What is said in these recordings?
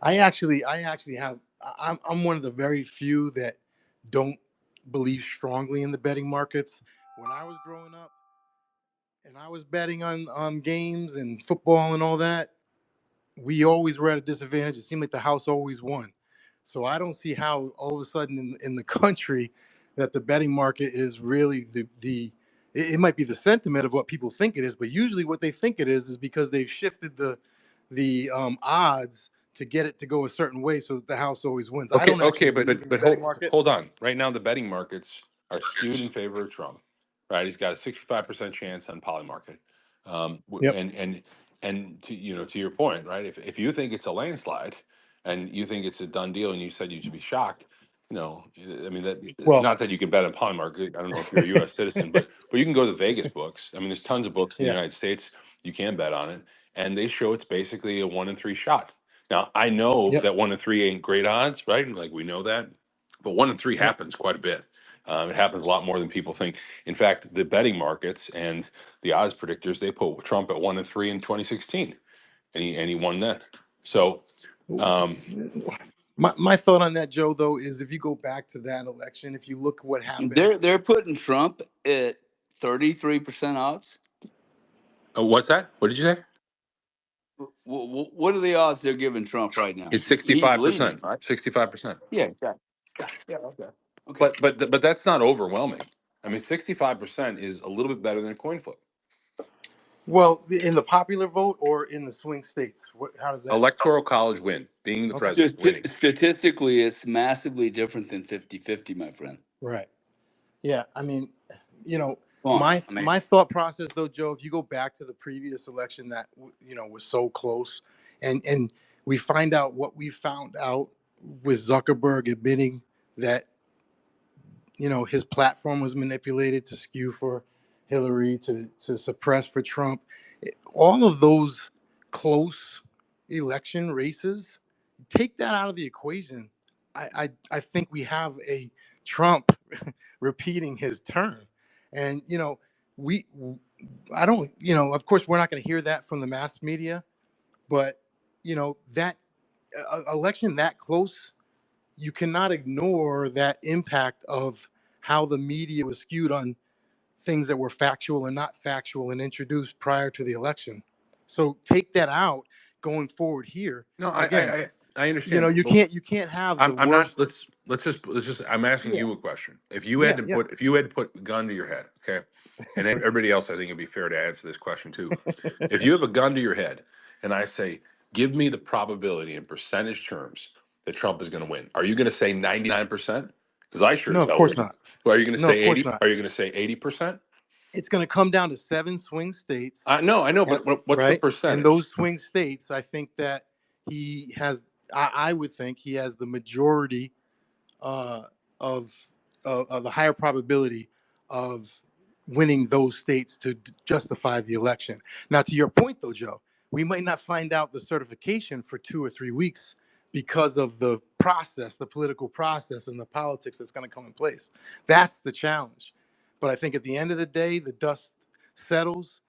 I actually have. I'm one of the very few that don't believe strongly in the betting markets. When I was growing up and I was betting on games and football and all that, we always were at a disadvantage. It seemed like the house always won. So I don't see how all of a sudden in the country that the betting market is really it might be the sentiment of what people think it is, but usually what they think it is because they've shifted the odds to get it to go a certain way so that the house always wins. I Okay, don't okay, actually but believe but in the but betting hold market. hold on. Right now, the betting markets are skewed in favor of Trump. Right, he's got a 65% chance on Polymarket. Yep. And to your point, right? If you think it's a landslide, and you think it's a done deal, and you said you should be shocked, I mean that Well, not that you can bet on Polymarket. I don't know if you're a U.S. citizen, but you can go to Vegas books. I mean, there's tons of books in the yeah. United States you can bet on it, and they show it's basically a 1 in 3 shot. Now, I know Yep. that 1 in 3 ain't great odds, right? Like we know that, but 1 in 3 Yep. happens quite a bit. It happens a lot more than people think. In fact, the betting markets and the odds predictors, they put Trump at 1 in 3 in 2016, and he won then. So, um, My thought on that, Joe, though, is if you go back to that election, if you look at what happened. They're putting Trump at 33% odds. what's that? What did you say? What are the odds they're giving Trump right now? It's He's sixty-five leading, percent. right? 65%. Yeah, exactly. Yeah. Okay. Okay. But that's not overwhelming. I mean, 65% is a little bit better than a coin flip. Well, in the popular vote or in the swing states? How does that? Electoral college win, being the Okay. president, winning. Statistically, it's massively different than 50-50, my friend. Right. Yeah. I mean, you know, Come on. my I mean, my thought process, though, Joe, if you go back to the previous election that was so close, and we find out what we found out with Zuckerberg admitting that his platform was manipulated to skew for Hillary, to suppress for Trump. All of those close election races, take that out of the equation. I think we have a Trump repeating his term, and we I don't of course we're not going to hear that from the mass media, but that election that close, you cannot ignore that impact of how the media was skewed on things that were factual and not factual and introduced prior to the election. So take that out going forward here. No, Again, I understand. you can't have the I'm not. worst. Let's just. I'm asking Yeah, you a question. If you had yeah, to yeah. put a gun to your head, okay, and everybody else, I think it'd be fair to answer this question too. If you have a gun to your head, and I say, give me the probability in percentage terms that Trump is going to win, are you going to say 99%? Because I sure No, as of hell course would. not. Well, are you going to No, of say course 80? not. Are you going to say 80%? It's going to come down to 7 swing states, No, I know, and, but what's the right? And those percentage? swing states, I think that he has. I would think he has the majority uh, of, of the higher probability of winning those states to justify the election. Now, to your point, though, Joe, we might not find out the certification for 2 or 3 weeks because of the process, the political process, and the politics that's going to come in place. That's the challenge. But I think at the end of the day, the dust settles,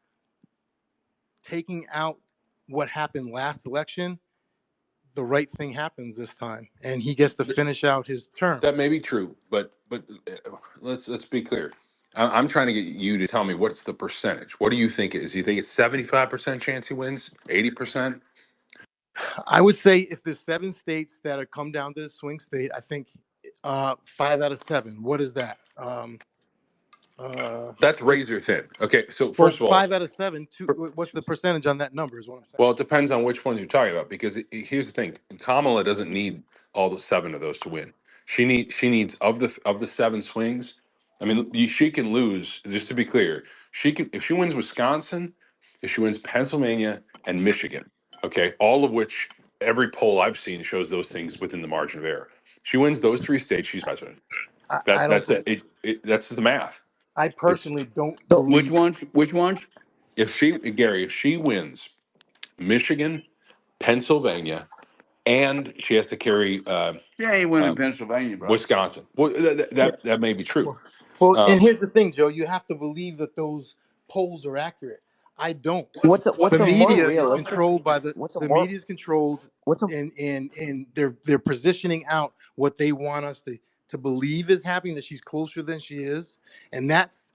taking out what happened last election. The right thing happens this time, and he gets to finish out his term. That may be true, but let's be clear. I'm trying to get you to tell me what's the percentage. What do you think it is? Do you think it's 75% chance he wins? 80%? I would say if there's 7 states that are come down to the swing state, I think 5 out of 7. What is that? That's What's razor thin. Okay, so well first of all, 5 out of 7? What's the percentage on that number? Is what I'm saying. well, it depends on which ones you're talking about because here's the thing: Kamala doesn't need all the 7 of those to win. She needs of the 7 swings. I mean, she can lose. Just to be clear, she can if she wins Wisconsin, if she wins Pennsylvania and Michigan. Okay, all of which every poll I've seen shows those things within the margin of error. She wins those 3 states, she's president. I don't. That's it. That's the math. I It's personally don't so which believe. ones? Which ones? if she wins Michigan, Pennsylvania, and she has to carry Yeah, he went in uh, Pennsylvania, bro. Wisconsin. Well, Yeah. that may be true. Well, and Um, here's the thing, Joe. You have to believe that those polls are accurate. I don't. What's The a more media is realistic? controlled by What's a the more media is controlled, what's a and they're positioning out what they want us to believe is happening, that she's closer than she is, and that's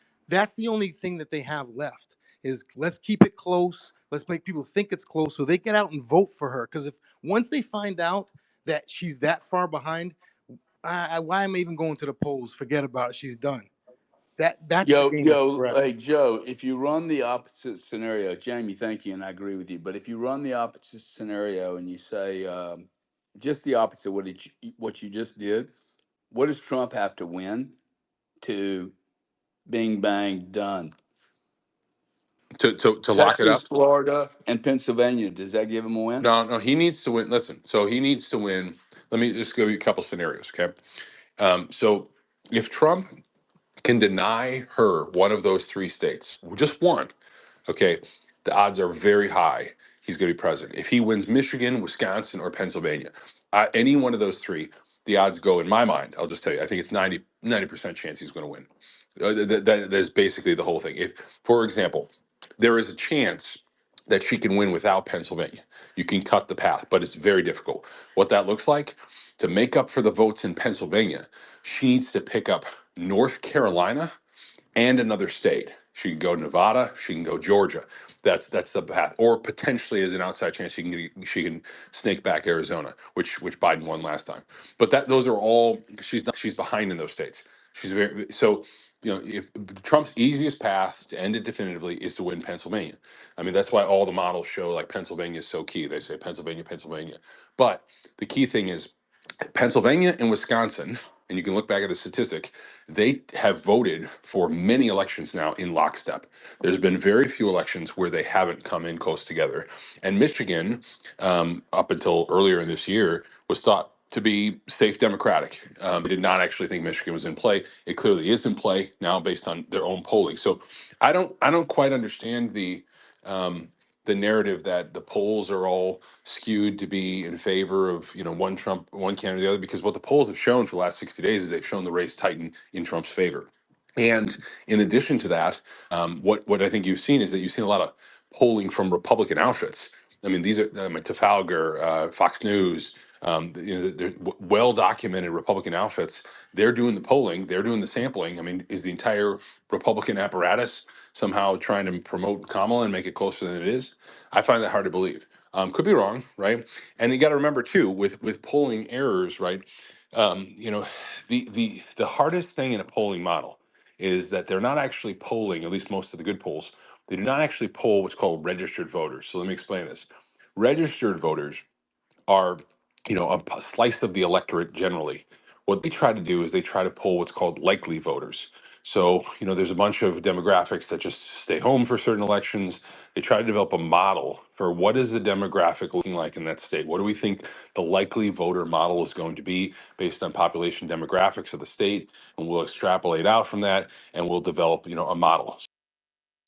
the only thing that they have left is let's keep it close. Let's make people think it's close so they get out and vote for her. Because if once they find out that she's that far behind, why am I even going to the polls? Forget about it. She's done. That's the game of Hey correct. Joe, if you run the opposite scenario, Jamie, thank you, and I agree with you. But if you run the opposite scenario and you say just the opposite what you just did, what does Trump have to win to bing bang done? To lock it Texas, up. Florida, and Pennsylvania. Does that give him a win? No, no, he needs to win. Listen, so he needs to win. Let me just give you a couple scenarios, okay? So if Trump can deny her one of those three states, just one, okay, the odds are very high he's going to be president. If he wins Michigan, Wisconsin, or Pennsylvania, any one of those three, the odds go in my mind. I'll just tell you, I think it's 90% chance he's going to win. That's basically the whole thing. If, for example, there is a chance that she can win without Pennsylvania, you can cut the path, but it's very difficult. What that looks like to make up for the votes in Pennsylvania, she needs to pick up North Carolina and another state. She can go Nevada. She can go Georgia. That's the path. Or potentially, as an outside chance, she can snake back Arizona, which Biden won last time. But those are all she's behind in those states. She's very so. If Trump's easiest path to end it definitively is to win Pennsylvania. I mean, that's why all the models show like Pennsylvania is so key. They say Pennsylvania, Pennsylvania. But the key thing is Pennsylvania and Wisconsin, and you can look back at the statistic, they have voted for many elections now in lockstep. There's been very few elections where they haven't come in close together. And Michigan, up until earlier in this year, was thought to be safe Democratic. They did not actually think Michigan was in play. It clearly is in play now based on their own polling. So I don't quite understand um, the narrative that the polls are all skewed to be in favor of one Trump, one candidate, or the other, because what the polls have shown for the last 60 days is they've shown the race tighten in Trump's favor. And in addition to that, what I think you've seen is that you've seen a lot of polling from Republican outfits. I mean, these are Trafalgar, Fox News, they're well documented Republican outfits. They're doing the polling, they're doing the sampling. I mean, is the entire Republican apparatus somehow trying to promote Kamala and make it closer than it is? I find that hard to believe. Could be wrong, right? And you got to remember too, with polling errors, right? The hardest thing in a polling model is that they're not actually polling, at least most of the good polls, they do not actually poll what's called registered voters. So let me explain this. Registered voters are, a slice of the electorate generally. What they try to do is they try to pull what's called likely voters. So, there's a bunch of demographics that just stay home for certain elections. They try to develop a model for what is the demographic looking like in that state. What do we think the likely voter model is going to be based on population demographics of the state? And we'll extrapolate out from that and we'll develop, a model.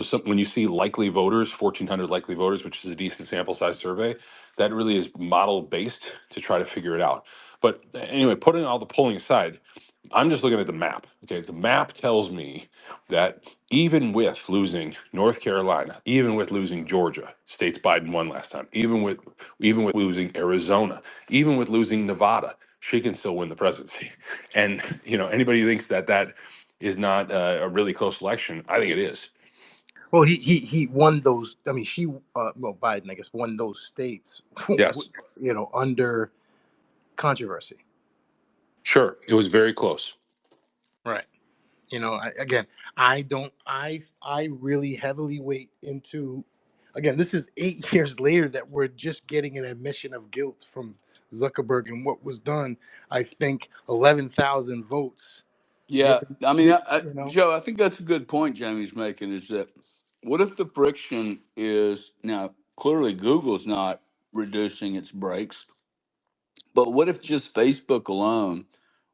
So when you see likely voters, 1,400 likely voters, which is a decent sample size survey, that really is model based to try to figure it out. But anyway, putting all the polling aside, I'm just looking at the map. Okay, the map tells me that even with losing North Carolina, even with losing Georgia, states Biden won last time, even with losing Arizona, even with losing Nevada, she can still win the presidency. And anybody who thinks that is not a really close election, I think it is. Well, he won those. I mean, well, Biden, I guess, won those states, Yes. under controversy. Sure, it was very close. Right. Again, I don't. I really heavily weight into. Again, this is 8 years later that we're just getting an admission of guilt from Zuckerberg and what was done. I think 11,000 votes. Yeah, Given, I mean, you know. Joe, I think that's a good point Jamie's making. Is that what if the friction is now clearly Google's not reducing its brakes, but what if just Facebook alone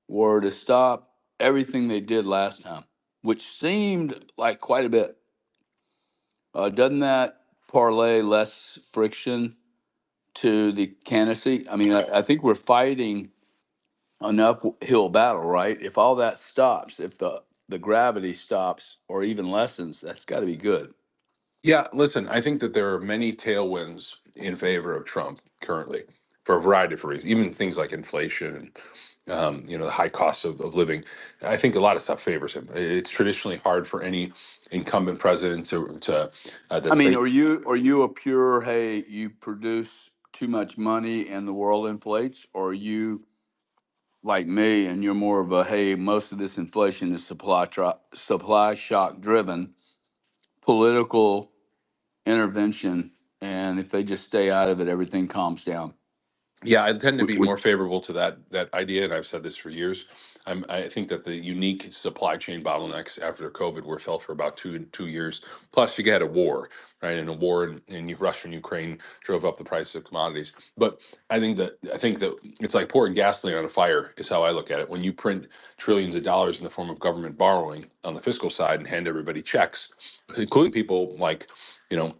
were to stop everything they did last time, which seemed like quite a bit? Doesn't that parlay less friction to the candidacy? I mean, I think we're fighting an uphill battle, right? If all that stops, if the gravity stops or even lessens, that's got to be good. Yeah, listen, I think that there are many tailwinds in favor of Trump currently for a variety of different reasons, even things like inflation and the high cost of living. I think a lot of stuff favors him. It's traditionally hard for any incumbent president to I that's mean, based. are you a pure, hey, you produce too much money and the world inflates, or are you like me and you're more of a, hey, most of this inflation is supply shock driven, political intervention, and if they just stay out of it, everything calms down. Yeah, I tend to be We more favorable to that idea, and I've said this for years. I think that the unique supply chain bottlenecks after COVID were felt for about 2 years. Plus, you had a war, right? And a war in Russia and Ukraine drove up the price of commodities. But I think that it's like pouring gasoline on a fire is how I look at it. When you print trillions of dollars in the form of government borrowing on the fiscal side and hand everybody checks, including people like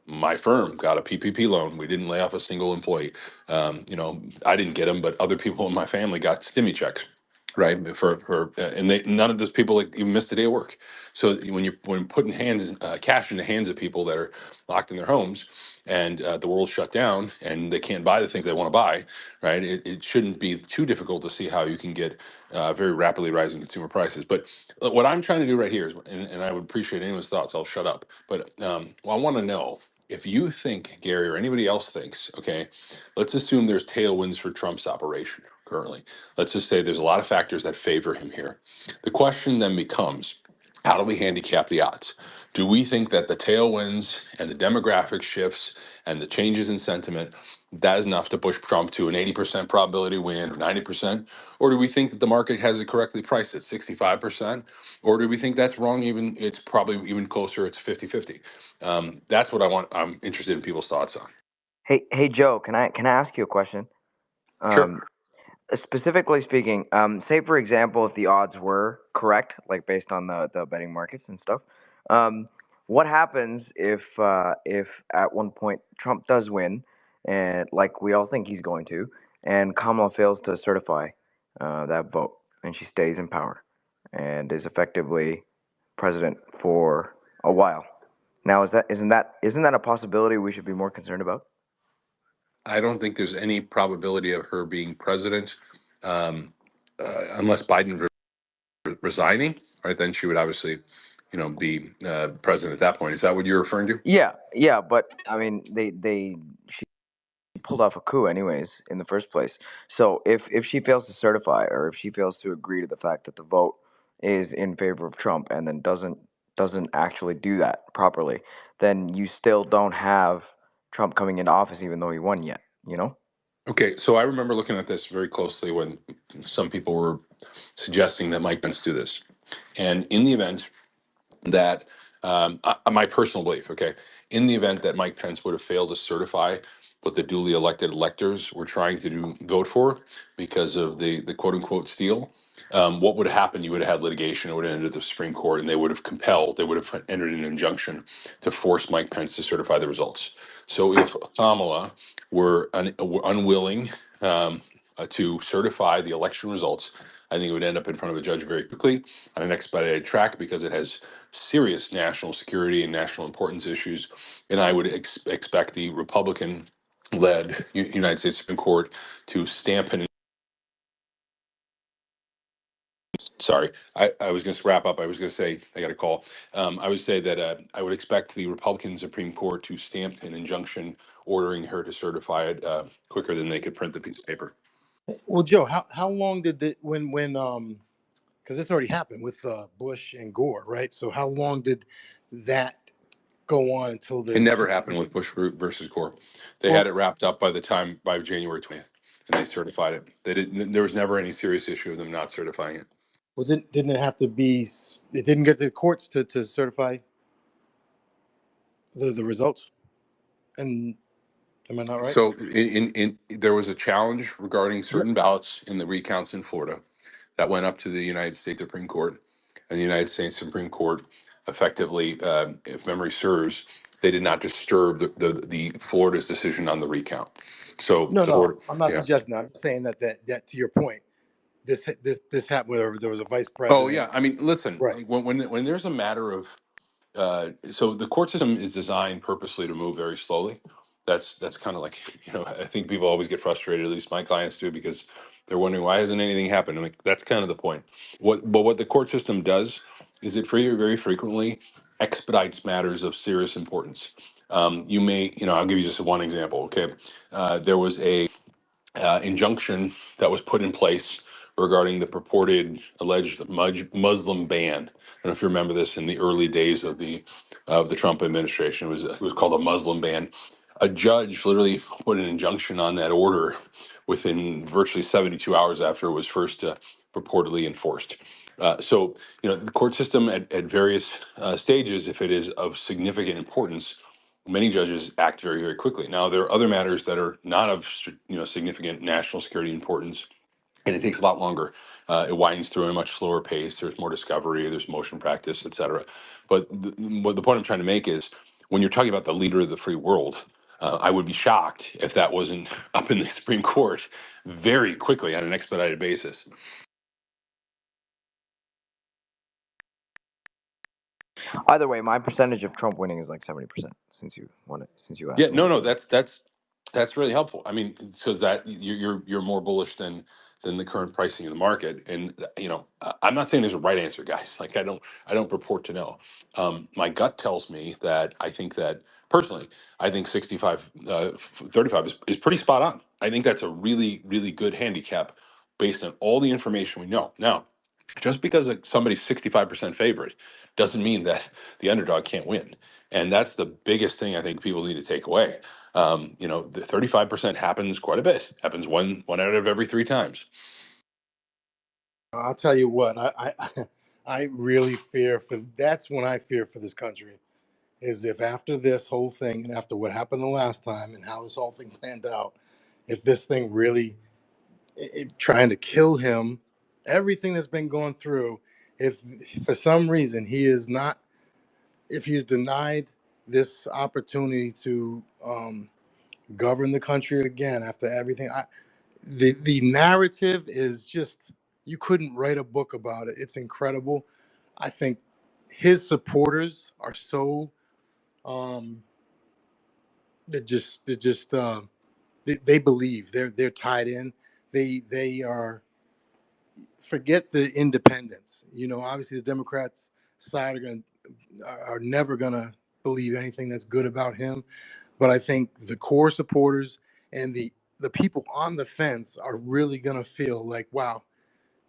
my firm got a PPP loan. We didn't lay off a single employee. I didn't get them, but other people in my family got stimmy checks, right? And they none of those people like, even missed a day of work. So when putting cash in the hands of people that are locked in their homes and the world's shut down and they can't buy the things they want to buy, right? It shouldn't be too difficult to see how you can get very rapidly rising consumer prices. But what I'm trying to do right here is, and I would appreciate anyone's thoughts. I'll shut up. But I want to know if you think, Gary, or anybody else thinks, okay, let's assume there's tailwinds for Trump's operation currently. Let's just say there's a lot of factors that favor him here. The question then becomes, how do we handicap the odds? Do we think that the tailwinds and the demographic shifts and the changes in sentiment, that is enough to push Trump to an 80% probability win, 90%? Or do we think that the market has it correctly priced at 65%? Or do we think that's wrong? Even it's probably even closer, it's 50-50. That's what I'm interested in people's thoughts on. Hey Joe, can I ask you a question? Sure. Um, Specifically speaking, say for example, if the odds were correct, like based on the betting markets and stuff, what happens if at one point Trump does win, and like we all think he's going to, and Kamala fails to certify that vote, and she stays in power, and is effectively president for a while. Now, isn't that a possibility we should be more concerned about? I don't think there's any probability of her being president unless Biden resigning, right? Then she would obviously, be president at that point. Is that what you're referring to? Yeah, yeah, but I mean, she pulled off a coup anyways in the first place. So if she fails to certify, or if she fails to agree to the fact that the vote is in favor of Trump, and then doesn't actually do that properly, then you still don't have Trump coming into office, even though he won yet. You know? Okay, so I remember looking at this very closely when some people were suggesting that Mike Pence do this. And in the event that my personal belief, okay, in the event that Mike Pence would have failed to certify what the duly elected electors were trying to vote for because of the quote unquote steal, what would happen? You would have had litigation. It would have ended at the Supreme Court, and they would have entered an injunction to force Mike Pence to certify the results. So if Kamala were unwilling to certify the election results, I think it would end up in front of a judge very quickly on an expedited track because it has serious national security and national importance issues. And I would expect the Republican led United States Supreme Court to stamp an sorry, I was going to wrap up. I was going to say, I got a call. I would say that I would expect the Republican Supreme Court to stamp an injunction ordering her to certify it quicker than they could print the piece of paper. Well, Joe, how long did the when because this already happened with Bush and Gore, right? So how long did that go on until It the never happened with Bush versus Gore. They had well, it wrapped up by January 20th, and they certified it. They didn't. There was never any serious issue of them not certifying it. well didn't it have to be? It didn't get to the courts to certify the results. And am I not right? So there was a challenge regarding Yep. certain ballots in the recounts in Florida that went up to the United States Supreme Court, and the United States Supreme Court effectively, if memory serves, they did not disturb the Florida's decision on the recount. So No, no, Florida, I'm not yeah. suggesting that. I'm saying that to your point, this happened whenever there was a vice Oh president. yeah, I mean, listen, Right. like when there's a matter of So the court system is designed purposely to move very slowly. That's kind of like, I think people always get frustrated, at least my clients do, because they're wondering why hasn't anything happened. I'm like, that's kind of the point. What the court system does is it very frequently expedites matters of serious importance. You may, I'll give you just one example. Okay, there was a injunction that was put in place regarding the purported alleged Muslim ban. I don't know if you remember this in the early days of the Trump administration. It was called a Muslim ban. A judge literally put an injunction on that order within virtually 72 hours after it was first purportedly enforced. So, the court system at various stages, if it is of significant importance, many judges act very quickly. Now, there are other matters that are not of significant national security importance, and it takes a lot longer. It winds through at a much slower pace. There's more discovery. There's motion practice, et cetera. But the point I'm trying to make is, when you're talking about the leader of the free world, I would be shocked if that wasn't up in the Supreme Court very quickly on an expedited basis. Either way, my percentage of Trump winning is like 70%. Since you Yeah, asked me no, before. that's really helpful. I mean, so that you're more bullish than the current pricing in the market. And I'm not saying there's a right answer, guys. Like, I don't purport to know. My gut tells me that I think that personally, I think 65 35 is pretty spot on. I think that's a really good handicap based on all the information we know. Now, just because somebody's 65% favorite doesn't mean that the underdog can't win. And that's the biggest thing I think people need to take away. The 35% happens quite a bit. Happens one out of every three times. I'll tell you what, I really fear for, that's when I fear for this country, is if after this whole thing and after what happened the last time and how this whole thing planned out, if this thing really trying to kill him, everything that's been going through, if for some reason he is not, if he's denied this opportunity to govern the country again after everything, the narrative is just, you couldn't write a book about it. It's incredible. I think his supporters are so um they believe they're tied in. They are, forget the independents. Obviously the Democrats side are never gonna believe anything that's good about him. But I think the core supporters and the people on the fence are really gonna feel like, wow,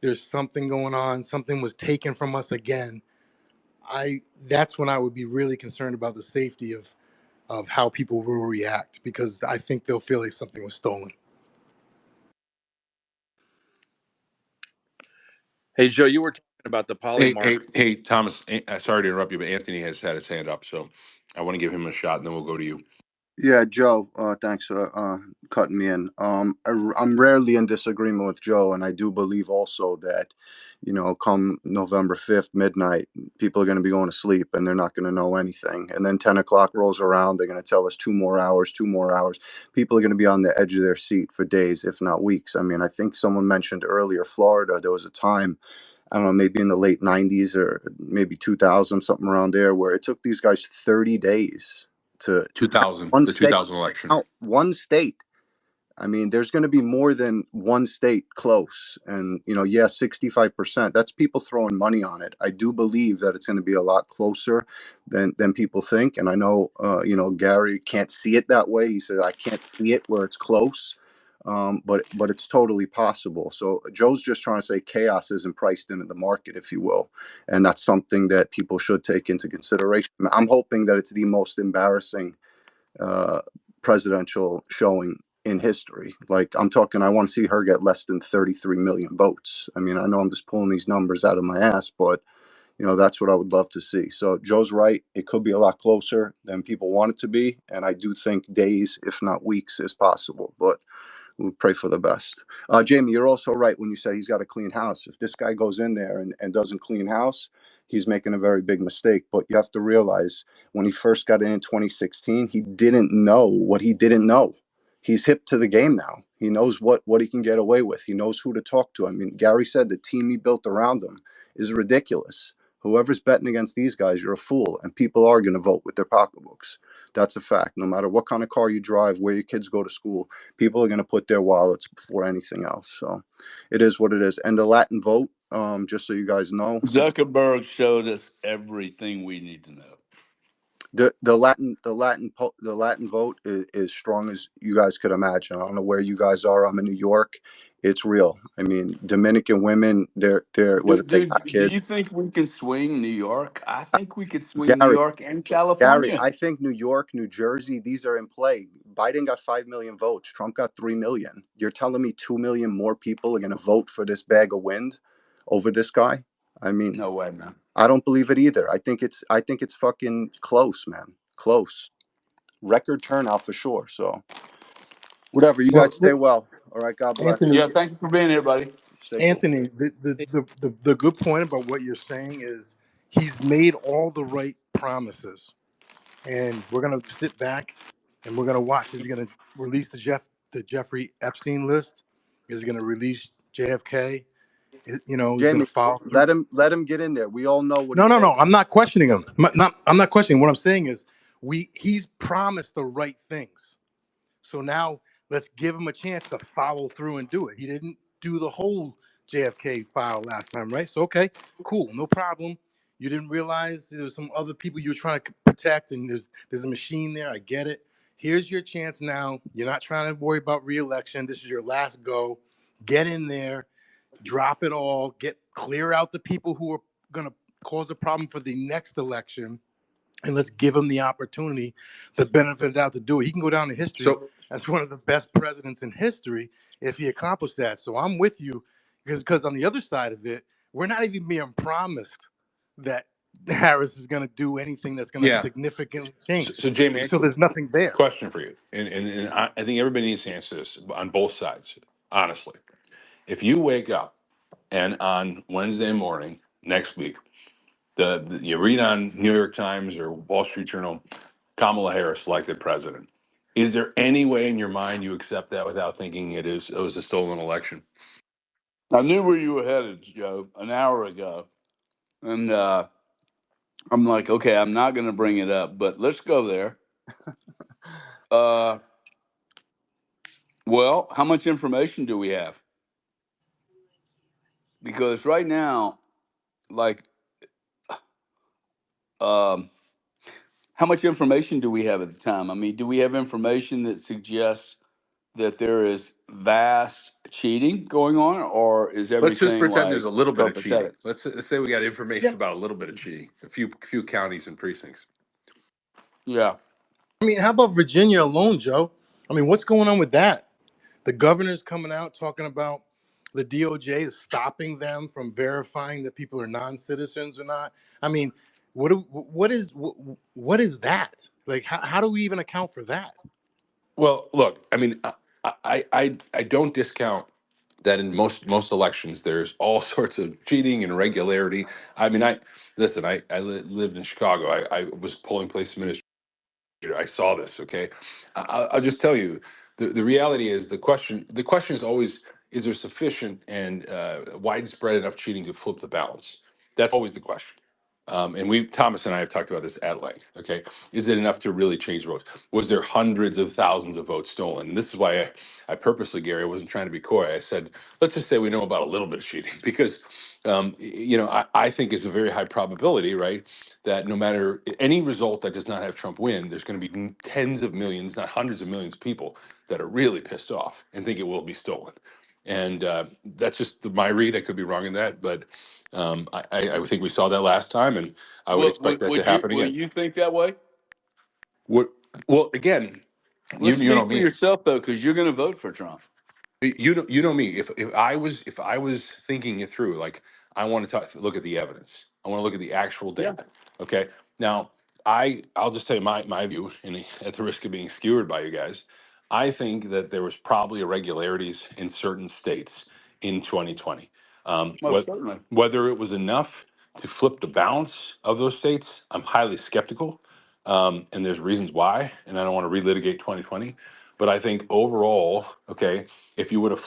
there's something going on. Something was taken from us again. I That's when I would be really concerned about the safety of how people will react, because I think they'll feel like something was stolen. Hey, Joe, you were talking about the poly Hey, market. hey, hey, Thomas. Sorry to interrupt you, but Anthony has had his hand up, so I want to give him a shot, and then we'll go to you. Yeah, Joe, thanks for cutting me in. I'm rarely in disagreement with Joe, and I do believe also that, come November 5th, midnight, people are going to be going to sleep and they're not going to know anything. And then 10 o'clock rolls around, they're going to tell us 2 more hours, 2 more hours. People are going to be on the edge of their seat for days, if not weeks. I mean, I think someone mentioned earlier Florida. There was a time, I don't know, maybe in the late 90s or maybe 2000, something around there, where it took these guys 30 days to 2000, one the state 2000 election. out. One state. I mean, there's going to be more than one state close. And, 65%, that's people throwing money on it. I do believe that it's going to be a lot closer than people think. And I know, Gary can't see it that way. He said, I can't see it where it's close. But it's totally possible. So Joe's just trying to say chaos isn't priced into the market, if you will. And that's something that people should take into consideration. I'm hoping that it's the most embarrassing uh, presidential showing in history. Like, I'm talking, I want to see her get less than 33 million votes. I mean, I know I'm just pulling these numbers out of my ass, but that's what I would love to see. So Joe's right. It could be a lot closer than people want it to be. And I do think days, if not weeks, is possible. But we pray for the best. Jamie, you're also right when you say he's got a clean house. If this guy goes in there and doesn't clean house, he's making a very big mistake. But you have to realize, when he first got in 2016, he didn't know what he didn't know. He's hip to the game now. He knows what he can get away with. He knows who to talk to. I mean, Gary said the team he built around him is ridiculous. Whoever's betting against these guys, you're a fool. And people are going to vote with their pocketbooks. That's a fact. No matter what kind of car you drive, where your kids go to school, people are going to put their wallets before anything else. So it is what it is. And the Latin vote, just so you guys know, Zuckerberg showed us everything we need to know. the Latin vote is as strong as you guys could imagine. I don't know where you guys are. I'm in New York. It's real. I mean, Dominican women, they're whether they Dude, got do kids. you think we can swing New York? I think we could swing New Gary, York and Gary, California. I think New York, New Jersey, these are in play. Biden got 5 million votes. Trump got 3 million. You're telling me 2 million more people are going to vote for this bag of wind over this guy? I mean, No way, man. I don't believe it either. I think it's fucking close, man. Close. Record turnout for sure. So whatever. You Well, guys stay well. All right. God bless. Anthony, Yeah, thank you for being here, buddy. Stay cool. Anthony, the good point about what you're saying is he's made all the right promises, and we're gonna sit back and we're gonna watch. Is he gonna release the Jeffrey Epstein list? Is he gonna release JFK? He's gonna Jamie, follow through. let him get in there. We all know what he No, no, told. no. I'm not questioning him. I'm not questioning. What I'm saying is he's promised the right things. So now let's give him a chance to follow through and do it. He didn't do the whole JFK file last time, right? So okay, cool, no problem. You didn't realize there was some other people you were trying to protect, and there's a machine there. I get it. Here's your chance now. You're not trying to worry about re-election. This is your last go. Get in there, drop it all, clear out the people who are going to cause a problem for the next election, and let's give him the opportunity, the benefit of the doubt to do it. He can go down in history So as one of the best presidents in history if he accomplished that. So I'm with you because on the other side of it, we're not even being promised that Harris is going to do anything that's going to yeah, significantly so, change. so Jamie, So there's nothing there. question for you, and I think everybody needs to answer this on both sides. Honestly, if you wake up and on Wednesday morning next week, you read on New York Times or Wall Street Journal, Kamala Harris elected president. Is there any way in your mind you accept that without thinking it was a stolen election? I knew where you were headed, Joe, an hour ago. And I'm like, okay, I'm not going to bring it up, but let's go there. Uh, well, how much information do we have? Because right now, like, um, how much information do we have at the time? I mean, do we have information that suggests that there is vast cheating going on, or is Let's just everything pretend there's like a little bit of cheating. copacetic? Let's say we got Yeah. information about a little bit of cheating, a few counties and precincts. Yeah. I mean, how about Virginia alone, Joe? I mean, what's going on with that? The governor's coming out talking about the DOJ is stopping them from verifying that people are non-citizens or not. I mean, what is that? Like, how do we even account for that? Well, look, I mean, I don't discount that in most elections there's all sorts of cheating and irregularity. I mean, lived in Chicago. I was polling place administrator. I saw this. Okay, I'll just tell you the reality is the question is always, is there sufficient and widespread enough cheating to flip the balance? That's always the question. And Thomas and I have talked about this at length. Okay, is it enough to really change votes? Was there hundreds of thousands of votes stolen? And this is why I purposely, Gary, I wasn't trying to be coy. I said, let's just say we know about a little bit of cheating because, I think it's a very high probability, right, that no matter any result that does not have Trump win, there's going to be tens of millions, not hundreds of millions of people that are really pissed off and think it will be stolen. And that's just my read. I could be wrong in that, but I think we saw that last time, and I would Would, expect would, that to would you happen would again. you think that way? What? Well, again, Let's you know speak for me. yourself though, because you're going to vote for Trump. You know me. If I was thinking it through, like I want to look at the evidence. I want to look at the actual Yeah. data. Okay. Now, I'll just tell you my view, and at the risk of being skewered by you guys, I think that there was probably irregularities in certain states in 2020. Most certainly. Whether it was enough to flip the balance of those states, I'm highly skeptical, and there's reasons why, and I don't want to relitigate 2020. But I think overall, okay, if you would have